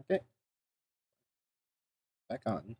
Okay, back on.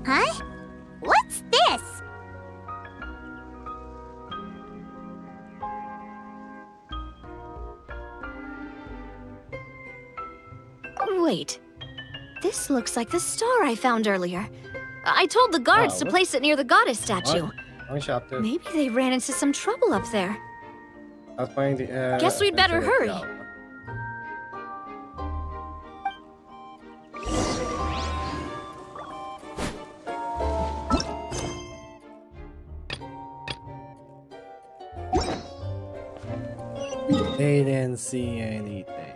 Huh? What's this? Wait. This looks like the star I found earlier. I told the guards to place it near the goddess statue. Wrong chapter. Maybe they ran into some trouble up there. I was playing the. Guess we'd better hurry. They didn't see anything.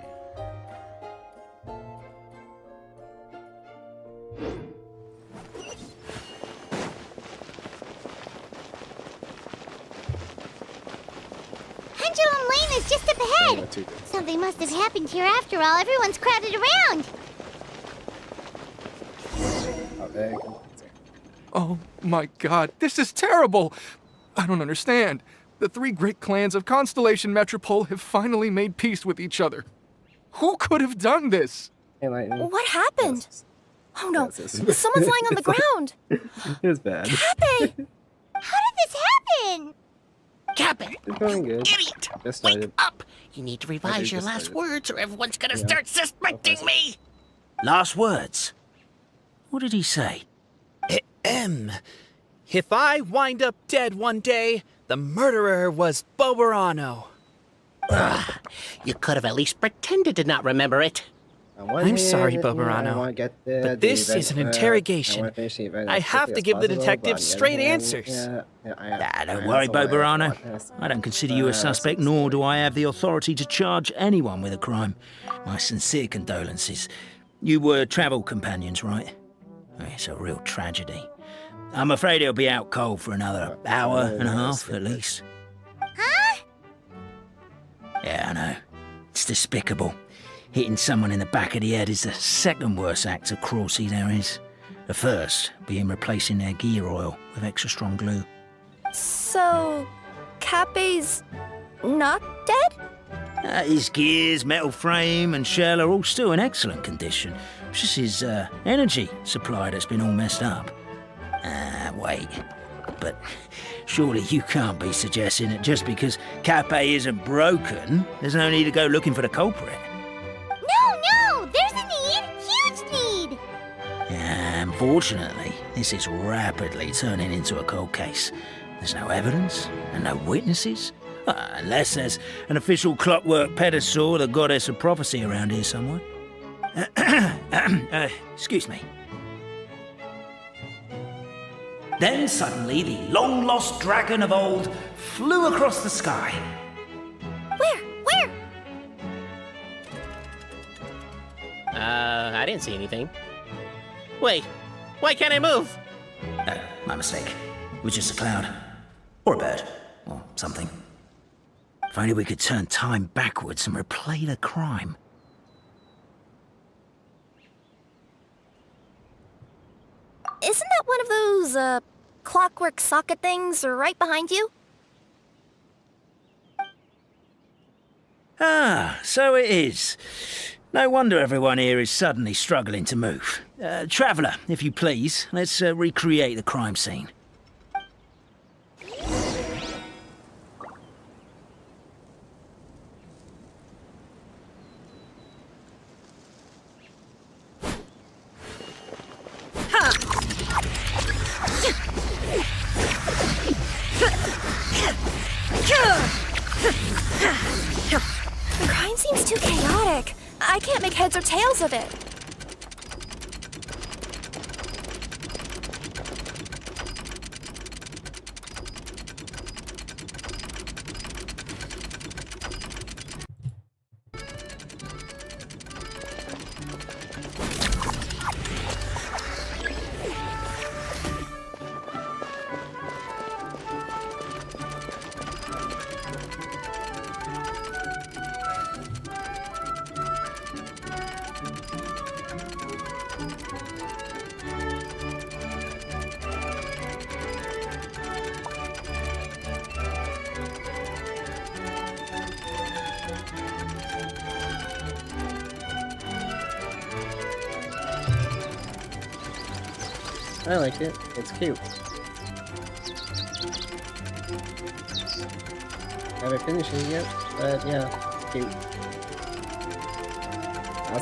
Pendulum Lane is just up ahead. Something must have happened here after all. Everyone's crowded around. Okay. Oh my god, this is terrible! I don't understand. The three great clans of Constellation Metropole have finally made peace with each other. Who could have done this? Hey, Lightning. What happened? Oh no, Yes, someone's lying on the ground. It was bad. Cappy! How did this happen? Captain, It's going good. idiot! Just Wake started. up! You need to revise your just last started. words or everyone's gonna Yeah. start suspecting me! Last words? What did he say? If I wind up dead one day, the murderer was Boberano. You could have at least pretended to not remember it. I'm sorry, Boberano, but this is an interrogation. I have to give the detectives straight answers. Don't worry, Boberano. I don't consider you a suspect, nor do I have the authority to charge anyone with a crime. My sincere condolences. You were travel companions, right? It's a real tragedy. I'm afraid he'll be out cold for another hour and a half, at least. Huh? Yeah, I know. It's despicable. Hitting someone in the back of the head is the second worst act of cruelty there is. The first being replacing their gear oil with extra strong glue. So, Cape's not dead? His gears, metal frame and shell are all still in excellent condition. It's just his energy supply that's been all messed up. Wait. But surely you can't be suggesting that just because Cape isn't broken, there's no need to go looking for the culprit. No, there's a need. Huge need. Unfortunately, this is rapidly turning into a cold case. There's no evidence and no witnesses. Unless there's an official clockwork pedestal, the goddess of prophecy around here somewhere. Excuse me. Then suddenly the long-lost dragon of old flew across the sky. Where? I didn't see anything. Wait, why can't I move? My mistake. It was just a cloud. Or a bird. Or something. If only we could turn time backwards and replay the crime. Isn't that one of those, clockwork socket things right behind you? Ah, so it is. No wonder everyone here is suddenly struggling to move. Traveller, if you please, let's recreate the crime scene. The crime seems too chaotic. I can't make heads or tails of it. I like it. It's cute. Haven't finished it yet, but yeah, cute. I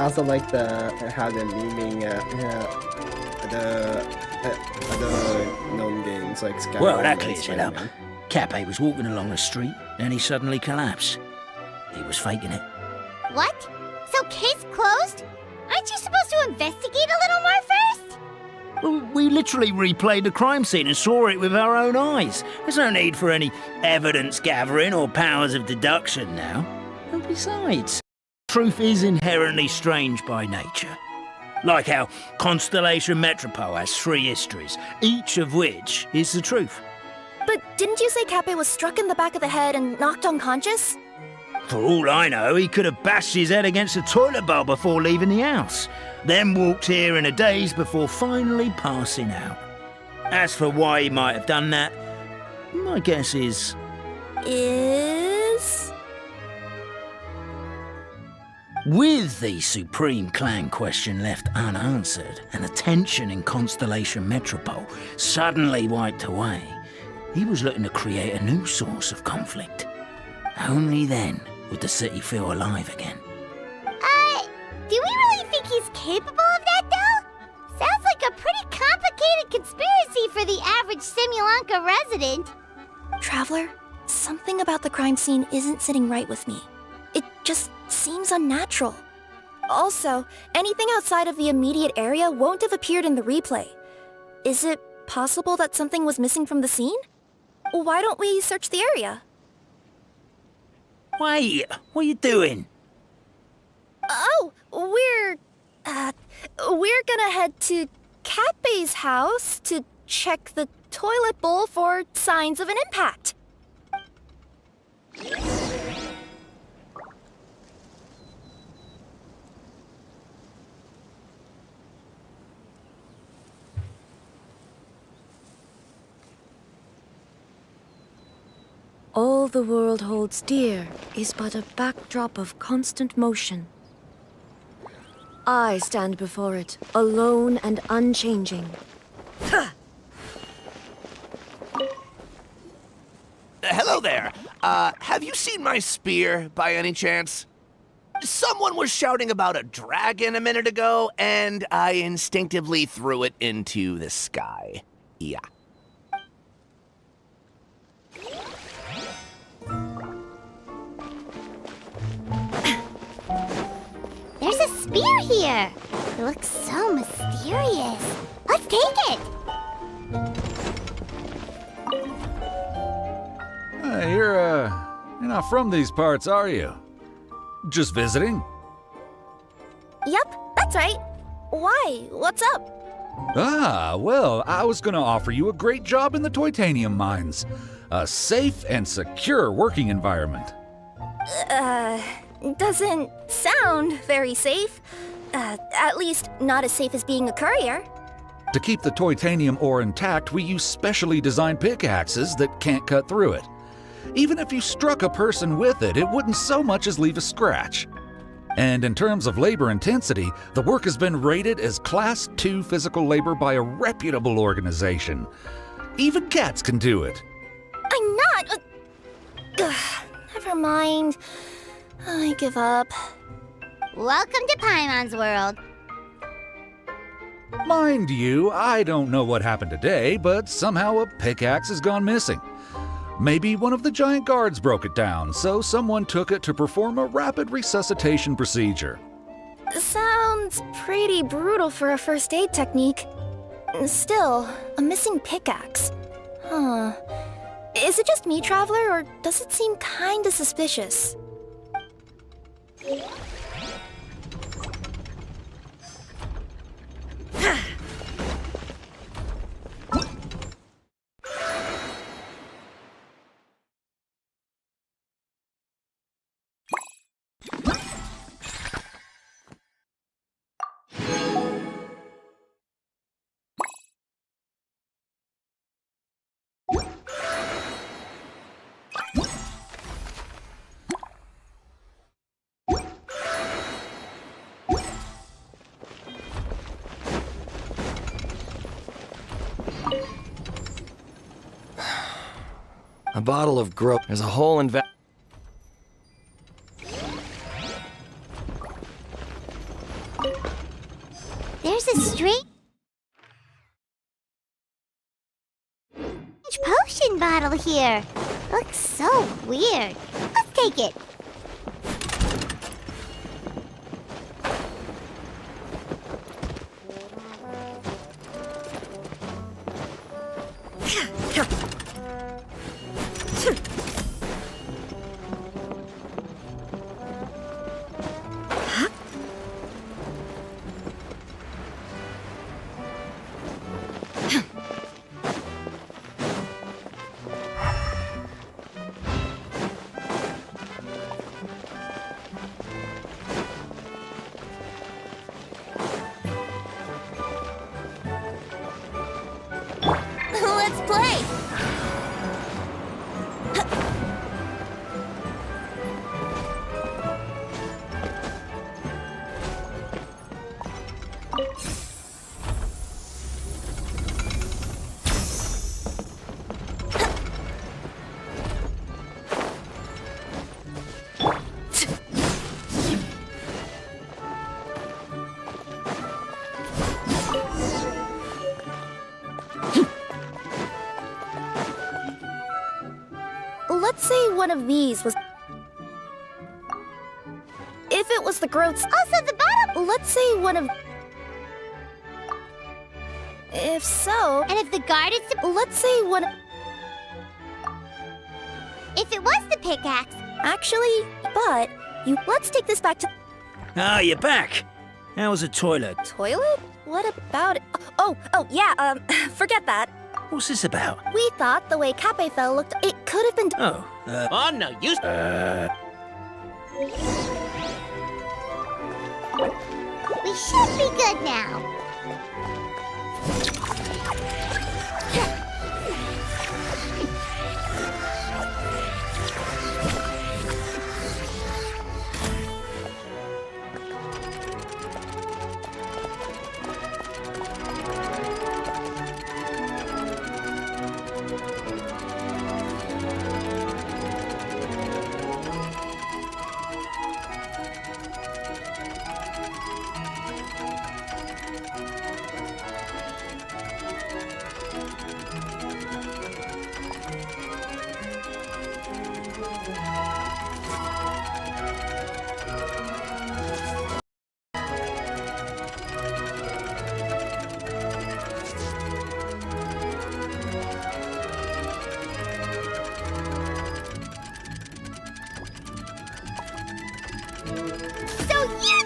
also like how they're memeing the known games like Skyrim. Well, that clears it up. Cappe was walking along the street, and he suddenly collapsed. He was faking it. What? So case closed? Aren't you supposed to investigate a little more first? Well, we literally replayed the crime scene and saw it with our own eyes. There's no need for any evidence gathering or powers of deduction now. And besides, truth is inherently strange by nature. Like how Constellation Metropole has 3 histories, each of which is the truth. But didn't you say Cappe was struck in the back of the head and knocked unconscious? For all I know, he could have bashed his head against a toilet bowl before leaving the house, then walked here in a daze before finally passing out. As for why he might have done that, my guess is... With the Supreme Clan question left unanswered and the tension in Constellation Metropole suddenly wiped away, he was looking to create a new source of conflict. Only then would the city feel alive again. Do we really think he's capable of that, though? Sounds like a pretty complicated conspiracy for the average Simulanka resident. Traveler, something about the crime scene isn't sitting right with me. It just seems unnatural. Also, anything outside of the immediate area won't have appeared in the replay. Is it possible that something was missing from the scene? Why don't we search the area? Wait, what are you doing? Oh, we're gonna head to Cappe's house to check the toilet bowl for signs of an impact. All the world holds dear is but a backdrop of constant motion. I stand before it, alone and unchanging. Hello there. Have you seen my spear by any chance? Someone was shouting about a dragon a minute ago, and I instinctively threw it into the sky. Yeah. There's a spear here? It looks so mysterious. Let's take it! You're not from these parts, are you? Just visiting? Yep, that's right. Why? What's up? Ah, well, I was gonna offer you a great job in the Titanium mines. A safe and secure working environment. Doesn't sound very safe. At least not as safe as being a courier. To keep the titanium ore intact, we use specially designed pickaxes that can't cut through it. Even if you struck a person with it, it wouldn't so much as leave a scratch. And in terms of labor intensity, the work has been rated as Class 2 physical labor by a reputable organization. Even cats can do it. I'm not. Never mind. I give up. Welcome to Paimon's world. Mind you, I don't know what happened today, but somehow a pickaxe has gone missing. Maybe one of the giant guards broke it down, so someone took it to perform a rapid resuscitation procedure. Sounds pretty brutal for a first aid technique. Still, a missing pickaxe. Huh. Is it just me, Traveler, or does it seem kinda suspicious? A bottle of growth. There's a hole in There's a strange potion bottle here. Looks so weird. Let's take it. Let's play! Let's say one of these was... If it was the Groat's... Also the bottom. Let's say one of... If so... And if the guard is the... Let's say one of... If it was the pickaxe. Actually, but... Let's take this back to... Ah, you're back. How was the toilet? Toilet? What about it? Oh, yeah, forget that. What's this about? We thought the way Cape fell looked... It could have been... Oh, no, you... We should be good now.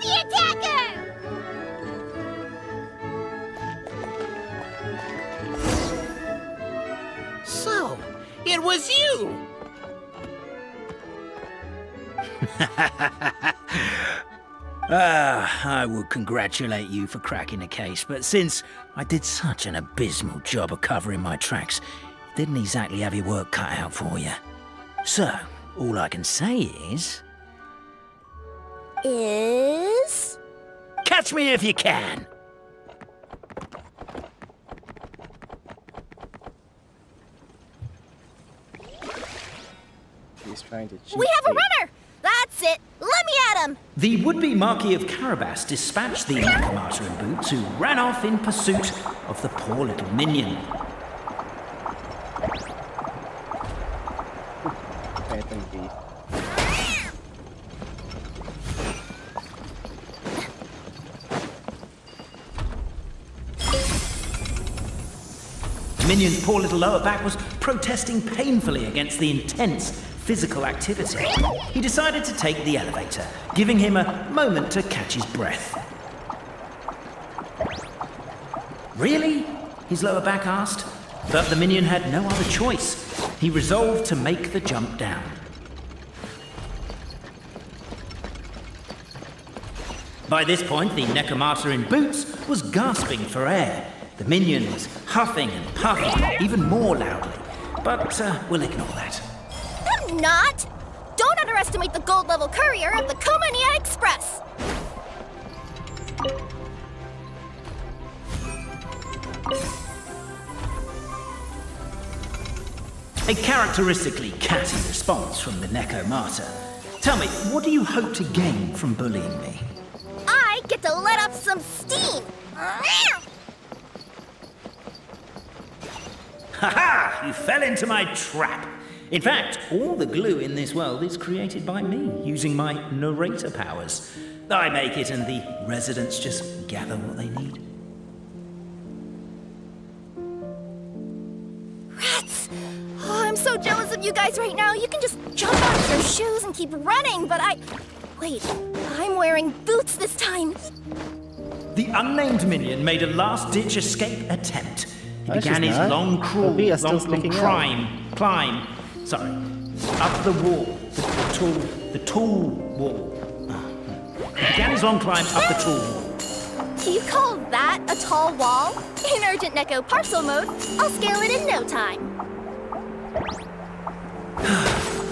the attacker! So, it was you! I would congratulate you for cracking the case, but since I did such an abysmal job of covering my tracks, didn't exactly have your work cut out for you. So, all I can say is... Catch me if you can! He's trying to cheat. We have a runner! That's it! Let me at him! The would-be Marquis of Carabas dispatched the Nakamata and Boots, who ran off in pursuit of the poor little minion. I think B. The minion's poor little lower back was protesting painfully against the intense physical activity. He decided to take the elevator, giving him a moment to catch his breath. Really? His lower back asked. But the minion had no other choice. He resolved to make the jump down. By this point, the Nakamata in Boots was gasping for air. The minion was huffing and puffing even more loudly. But we'll ignore that. I'm not! Don't underestimate the gold-level courier of the Komania Express! A characteristically catty response from the Nekomata. Tell me, what do you hope to gain from bullying me? I get to let off some steam! Ha-ha! You fell into my trap! In fact, all the glue in this world is created by me, using my narrator powers. I make it and the residents just gather what they need. Rats! Oh, I'm so jealous of you guys right now. You can just jump out of your shoes and keep running, but Wait, I'm wearing boots this time. The unnamed minion made a last-ditch escape attempt. He No, began she's his not. long crawl, Sophia is still long sticking out. climb, up the wall, the tall wall. He began his long climb up the tall wall. Do you call that a tall wall? In urgent Neko parcel mode, I'll scale it in no time.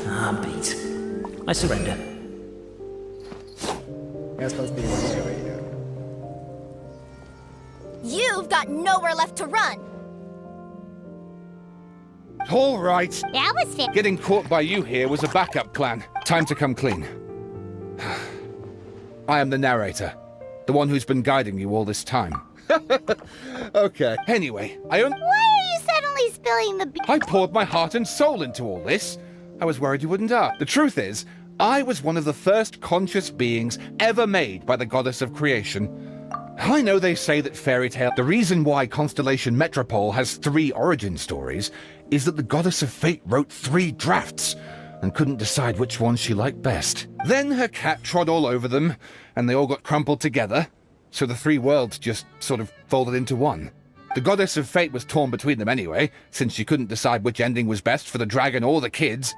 I'm beat. I surrender. You're supposed to be one way right now. You've got nowhere left to run. All right. That was fair. Getting caught by you here was a backup plan. Time to come clean. I am the narrator. The one who's been guiding you all this time. Okay. Anyway, Why are you suddenly spilling the I poured my heart and soul into all this. I was worried you wouldn't ask. The truth is, I was one of the first conscious beings ever made by the goddess of creation. I know they say that fairy tale... The reason why Constellation Metropole has 3 origin stories is that the goddess of fate wrote 3 drafts and couldn't decide which one she liked best. Then her cat trod all over them, and they all got crumpled together, so the 3 worlds just sort of folded into one. The goddess of fate was torn between them anyway, since she couldn't decide which ending was best for the dragon or the kids.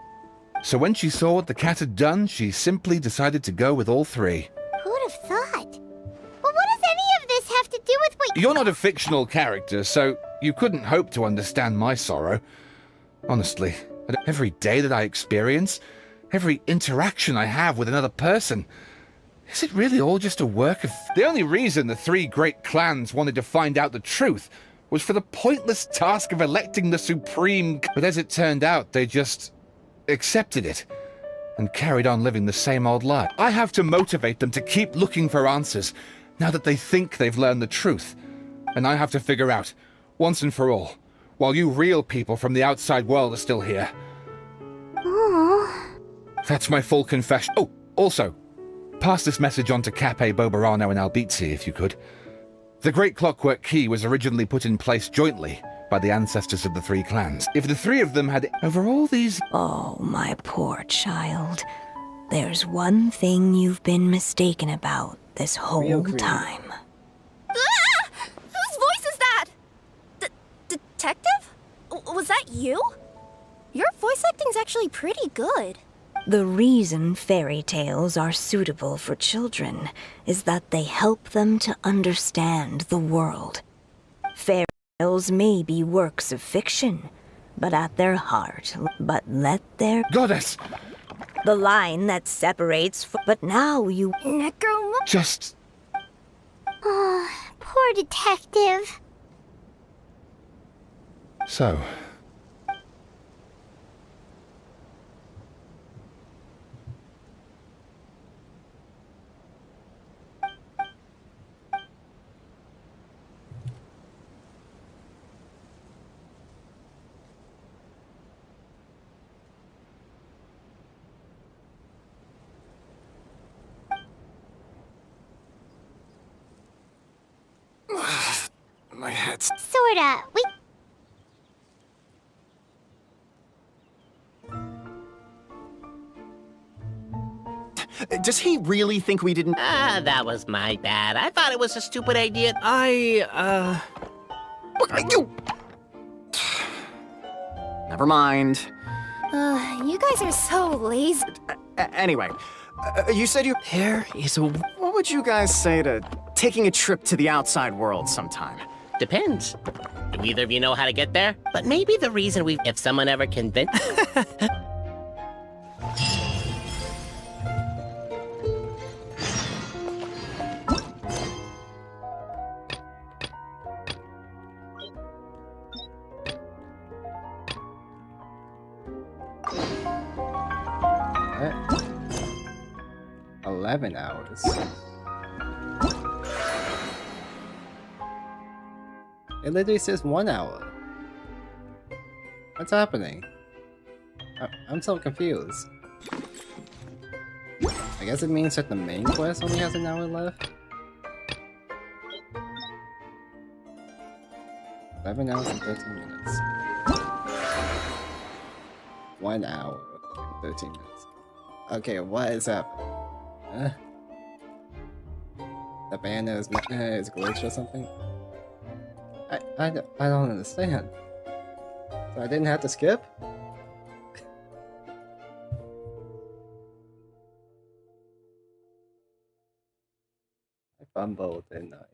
So when she saw what the cat had done, she simply decided to go with all 3. Who'd have thought? But what does any of this have to do with what... You're not a fictional character, so you couldn't hope to understand my sorrow. Honestly, every day that I experience, every interaction I have with another person, is it really all just a work of... The only reason the 3 great clans wanted to find out the truth was for the pointless task of electing the supreme... But as it turned out, they just accepted it and carried on living the same old life. I have to motivate them to keep looking for answers now that they think they've learned the truth. And I have to figure out, once and for all, while you real people from the outside world are still here. Aww. That's my full confession. Oh, also, pass this message on to Cape, Bobarano, and Albizzi, if you could. The Great Clockwork Key was originally put in place jointly by the ancestors of the 3 clans. If the 3 of them had... Over all these... Oh, my poor child. There's one thing you've been mistaken about this Real whole creepy. time. Ah! Whose voice is that? Detective? Was that you? Your voice acting's actually pretty good. The reason fairy tales are suitable for children is that they help them to understand the world. Fairy tales may be works of fiction, but at their heart, but let their... Goddess! The line that separates... But now you... Just... Oh, poor detective. So... My head's... Sorta. Does he really think we didn't... Ah, that was my bad. I thought it was a stupid idea. Never mind. You guys are so lazy. Anyway, you said you... There is a... What would you guys say to taking a trip to the outside world sometime? Depends. Do either of you know how to get there? But maybe the reason we... If someone ever convinced... What? 11 hours. It literally says 1 hour. What's happening? I'm so confused. I guess it means that the main quest only has an hour left? 11 hours and 13 minutes. 1 hour and 13 minutes. Okay, what is happening? Huh? The banner is glitched or something? I don't understand. So I didn't have to skip? I fumbled, didn't I?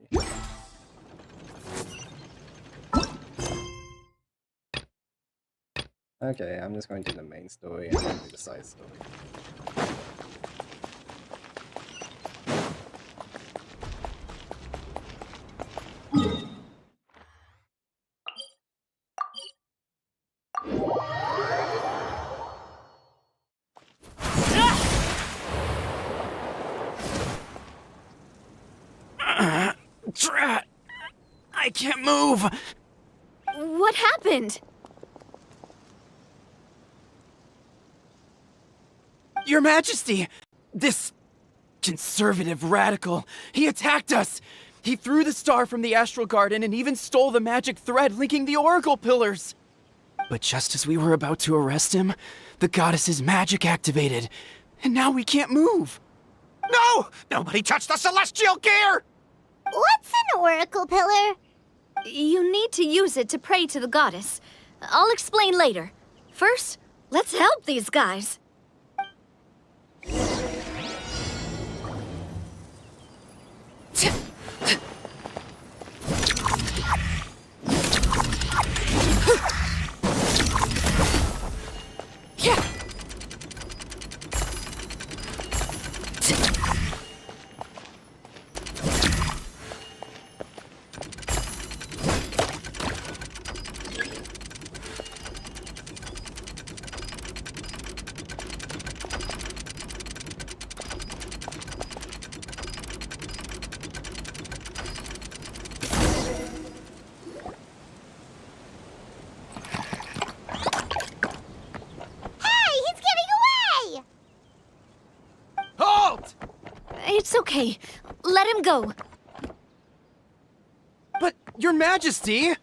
Okay, I'm just going to do the main story and then do the side story. Drat! I can't move! What happened? Your Majesty! This conservative radical, he attacked us! He threw the star from the Astral Garden and even stole the magic thread linking the Oracle Pillars! But just as we were about to arrest him, the goddess's magic activated, and now we can't move! No! Nobody touched the celestial gear! What's an oracle pillar? You need to use it to pray to the goddess. I'll explain later. First, let's help these guys. It's okay. Let him go. But, Your Majesty!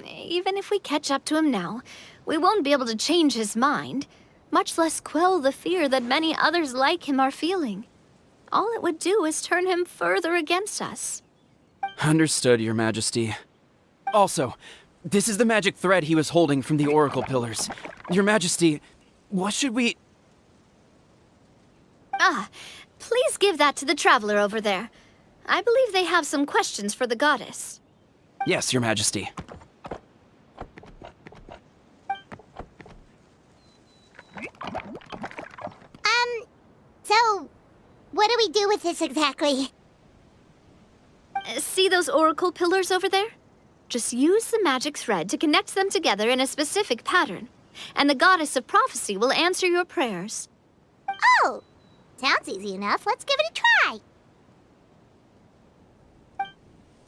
Even if we catch up to him now, we won't be able to change his mind, much less quell the fear that many others like him are feeling. All it would do is turn him further against us. Understood, Your Majesty. Also, this is the magic thread he was holding from the Oracle Pillars. Your Majesty, what should we... Please give that to the traveler over there. I believe they have some questions for the goddess. Yes, Your Majesty. So, what do we do with this exactly? See those oracle pillars over there? Just use the magic thread to connect them together in a specific pattern, and the goddess of prophecy will answer your prayers. Oh, sounds easy enough. Let's give it a try.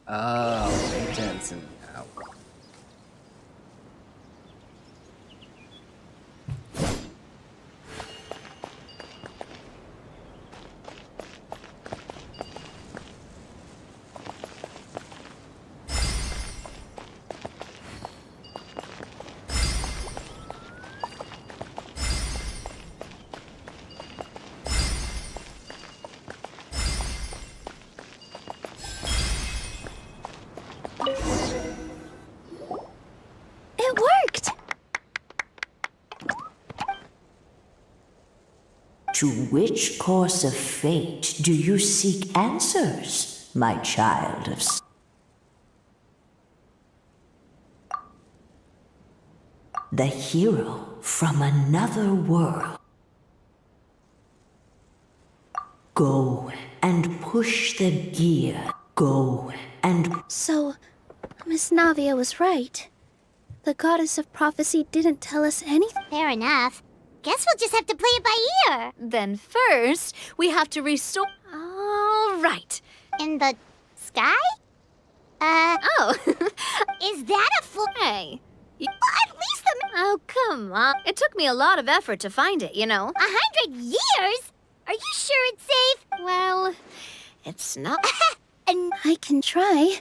Oh, agents and out. It worked! To which course of fate do you seek answers, my child of... The hero from another world. Go and push the gear. Go and... So, Miss Navia was right. The goddess of prophecy didn't tell us anything. Fair enough. Guess we'll just have to play it by ear. Then first, we have to restore... All right. In the sky? Oh. Is that a full... Hey. Well, at least the... Oh, come on. It took me a lot of effort to find it, you know. 100 years? Are you sure it's safe? Well, it's not... And I can try.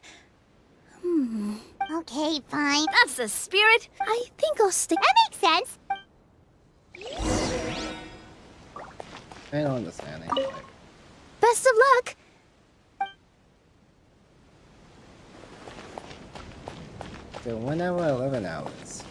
okay, fine. That's the spirit. I think I'll stick... That makes sense. I don't understand anything. Best of luck! So whenever 11 hours.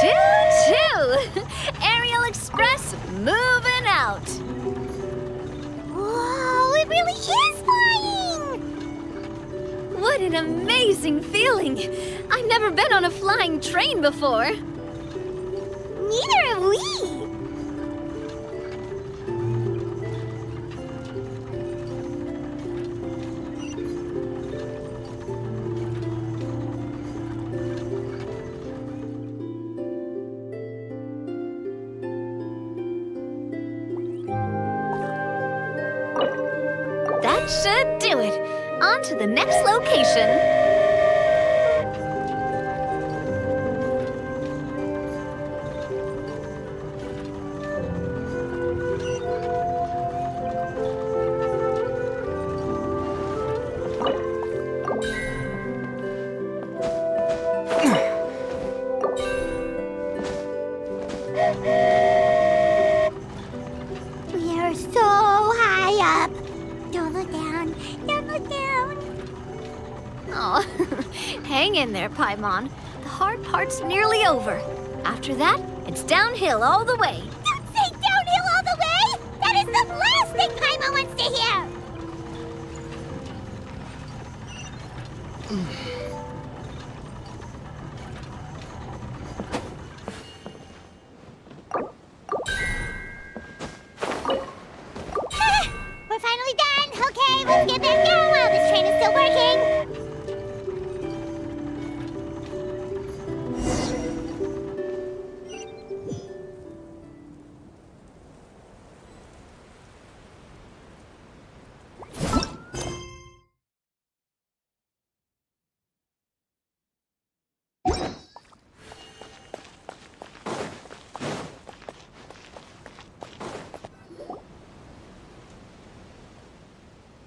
Choo-choo! Aerial Express moving out. Whoa, it really is flying! What an amazing feeling. I've never been on a flying train before. Neither have we. That should do it. On to the next location. We are so high up. Don't look down. Don't look down. Oh, hang in there, Paimon. The hard part's nearly over. After that, it's downhill all the way. Don't say downhill all the way! That is the last thing Paimon wants to hear! We're finally done. Okay, let's get back down while this train is still working.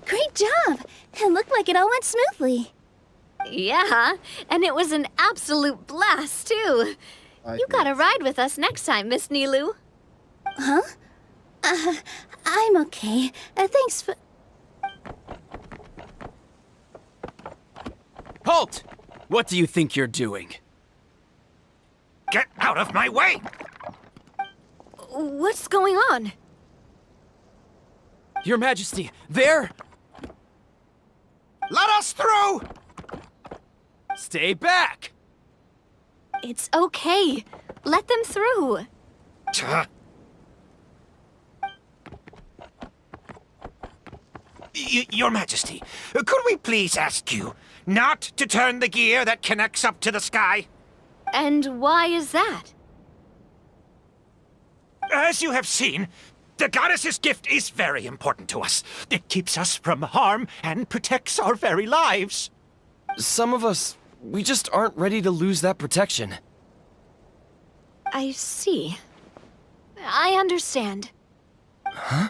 Great job! It looked like it all went smoothly. Yeah, and it was an absolute blast, too. You gotta ride with us next time, Miss Nilu. Huh? I'm okay. Thanks for... Halt! What do you think you're doing? Get out of my way! What's going on? Your Majesty, there! Let us through! Stay back! It's okay. Let them through. Your Majesty, could we please ask you not to turn the gear that connects up to the sky? And why is that? As you have seen, the goddess's gift is very important to us. It keeps us from harm and protects our very lives. Some of us, we just aren't ready to lose that protection. I see. I understand. Huh?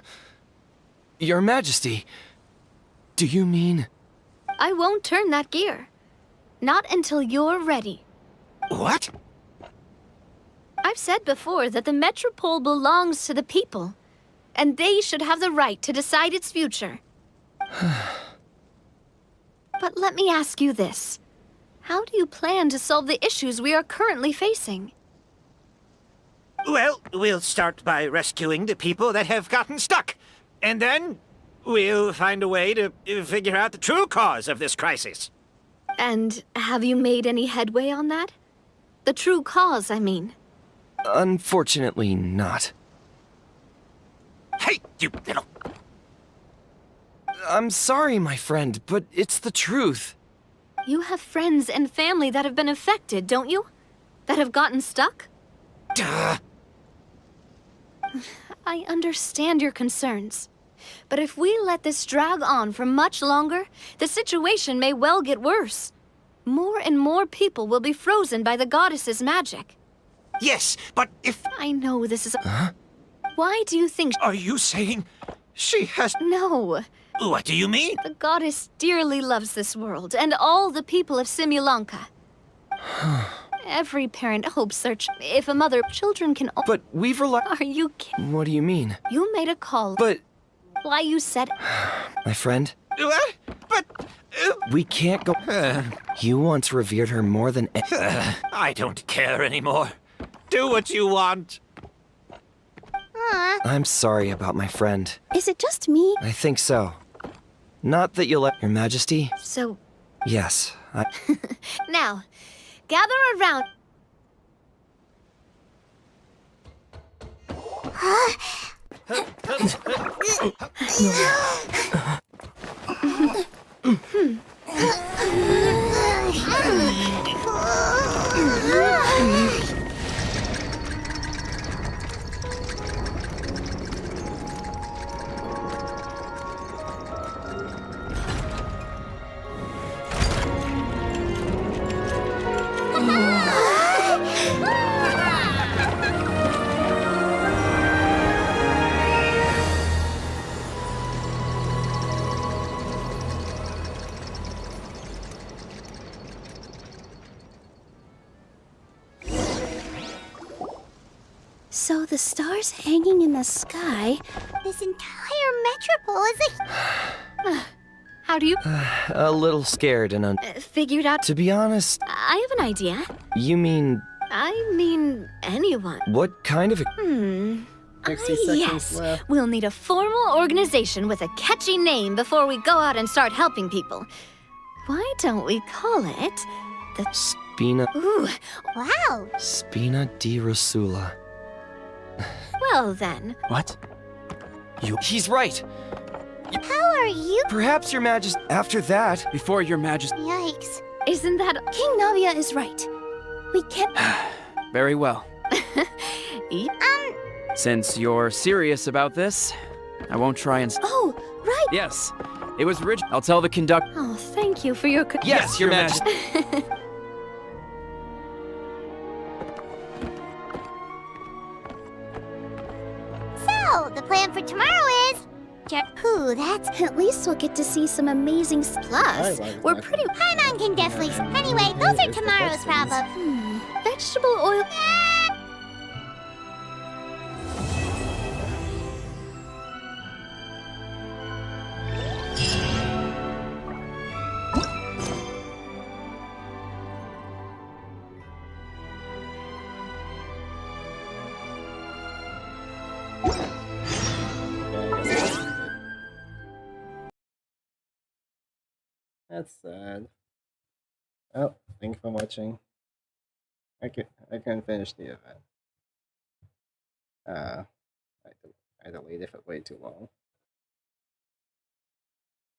Your Majesty, do you mean... I won't turn that gear. Not until you're ready. What? I've said before that the Metropole belongs to the people, and they should have the right to decide its future. But let me ask you this. How do you plan to solve the issues we are currently facing? Well, we'll start by rescuing the people that have gotten stuck. And then we'll find a way to figure out the true cause of this crisis. And have you made any headway on that? The true cause, I mean. Unfortunately not. Hey, you little... I'm sorry, my friend, but it's the truth. You have friends and family that have been affected, don't you? That have gotten stuck? Duh. I understand your concerns. But if we let this drag on for much longer, the situation may well get worse. More and more people will be frozen by the goddess's magic. Yes, but if... I know this is... Why do you think... Are you saying she has... No. What do you mean? The goddess dearly loves this world and all the people of Simulanka. Every parent hopes their if a mother, children can... But we've relied... Are you kidding? What do you mean? You made a call. But... Why you said... My friend? What? But... We can't go... You once revered her more than... I don't care anymore. Do what you want. I'm sorry about my friend. Is it just me? I think so. Not that you'll let... Your Majesty? So... Yes, Now, gather around... So the stars hanging in the sky... This entire metropole is a... How do you... a little scared and figured out... To be honest... I have an idea. You mean... I mean anyone. What kind of... 60 seconds Yes. left. We'll need a formal organization with a catchy name before we go out and start helping people. Why don't we call it the... Spina... Ooh, Wow. Spina di Rasula. well then. What? He's right. How are you? Perhaps your majesty... After that... Before your majesty... Yikes. Isn't that... King Navia is right. We can't... Very well. Since you're serious about this, I won't try and... Oh, right! Yes, it was Ridge. I'll tell the conductor... Oh, thank you for your... Yes, your majesty. So, the plan for tomorrow is... Ooh, that's... At least we'll get to see some amazing... Plus, we're pretty... Paimon can definitely... Anyway, those are tomorrow's problems. Vegetable oil... That's sad. Oh, thank you for watching. I couldn't finish the event. I deleted it for way too long.